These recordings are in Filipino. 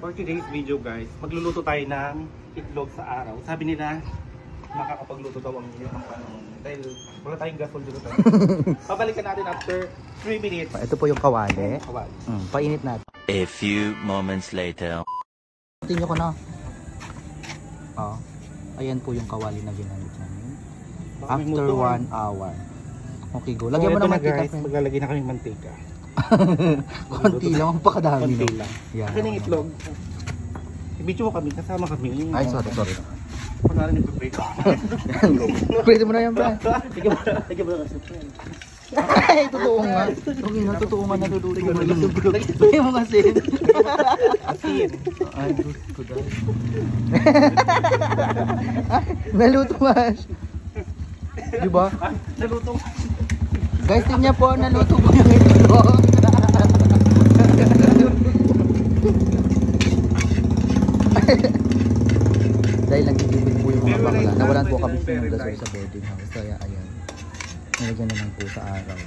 For today's video guys, magluluto tayo ng itlog sa araw. Sabi nila, makakapagluto daw ang iyong panahon. Dahil wala tayong gasol dito tayo. Pabalikan natin after 3 minutes. Ito po yung kawali. Kawali. Painit natin. A few moments later. Tingnan ko na. Oh. Ayan po yung kawali na ginamit namin. After 1 hour. Okay, go. Lagyan mo na mantika. Guys, maglalagay na kaming mantika. Konti lang, ang pakadami. Konti lang. Yeah. Akin yung itlog. I-video mo kami, kasama kami. Ay, sorry. Kung narin yung prepare. Pwede mo na yan, Brian. Lagyan mo na kasi. Ay, totoo nga. Totoo nga naluluto mo. Lagyan mo kasi. Asin. Ay, gusto daw. Naluto mas. Diba? Naluto. Guys, tingnan po, naluto ko yung itlog. Dahil nagtitipid po yung mga bakla. Nawalan po kami ng gasol sa boarding house. Kaya ayan. Nalagyan na lang po sa araw.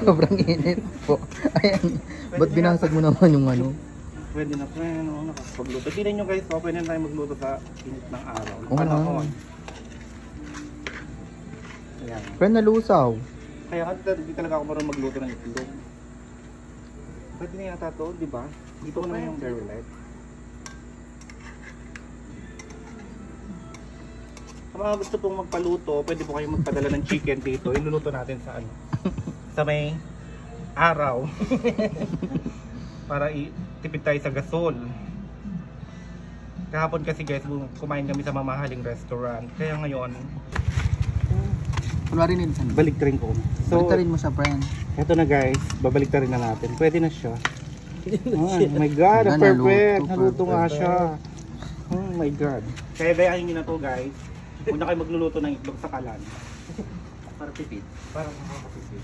Sobrang init po. Ayan. Ba't binasag mo naman yung ano? Pwede na nakapagluto. Tignan nyo guys, pwede na tayo magluto sa init ng araw. Oo nga. Ayan. Pero nalusaw. Kaya hindi talaga ako marunong magluto ng itlog. Pwede na yata to, di ba? Dito ko naman yung very light. Sa mga gusto pong magpaluto, pwede po kayong magpadala ng chicken dito. Iluluto natin sa ano? Sa may araw. Para tipid tayo sa gasol. Kahapon kasi guys, kumain kami sa mamahaling restaurant. Kaya ngayon, Wala rin saan. balik rin ko. So, Baliktarin mo siya, friend. eto na guys, babalik rin na natin. Pwede na siya. Oh my god, Wala, perfect. naluto, Naluto nga perfect. siya. Oh my god. Kaya gayahin nyo na to guys. Huwag na kayo magluluto ng itlog sa kalan. Para tipid. Para makakapipid.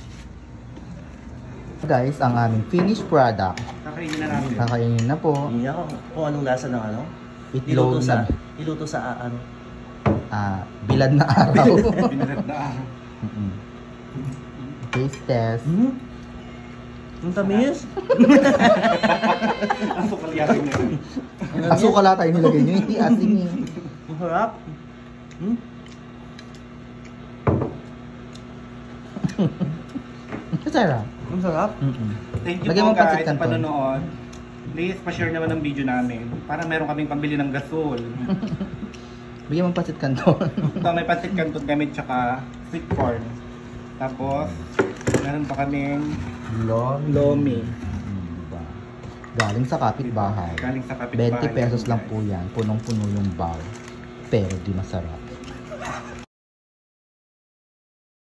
Guys, ang aming finished product. Kakainin na natin. Kakainin na po. Hindi ako kung anong lasa ng ano. Itlog na Iluto sa ano. bilad na araw. Binalat na. Taste test. Ang tamis. Ang sukalyasin na yun. Asukal ata yung nilagay nyo. Hindi asin eh. Ang harap. Masarap. Ang sarap. Thank you Lagyan po mo pancit guys sa canton. panonood. Please, pa-share naman ang video namin para meron kaming pambili ng gasol. Bigyan mong pancit canton. So, may pancit canton kami tsaka sweet corn. Tapos, meron pa kaming lomi. Diba? Galing sa kapitbahay. Galing sa kapitbahay. 20 pesos lang po yan. Punong-puno yung bowl. Pero di masarap.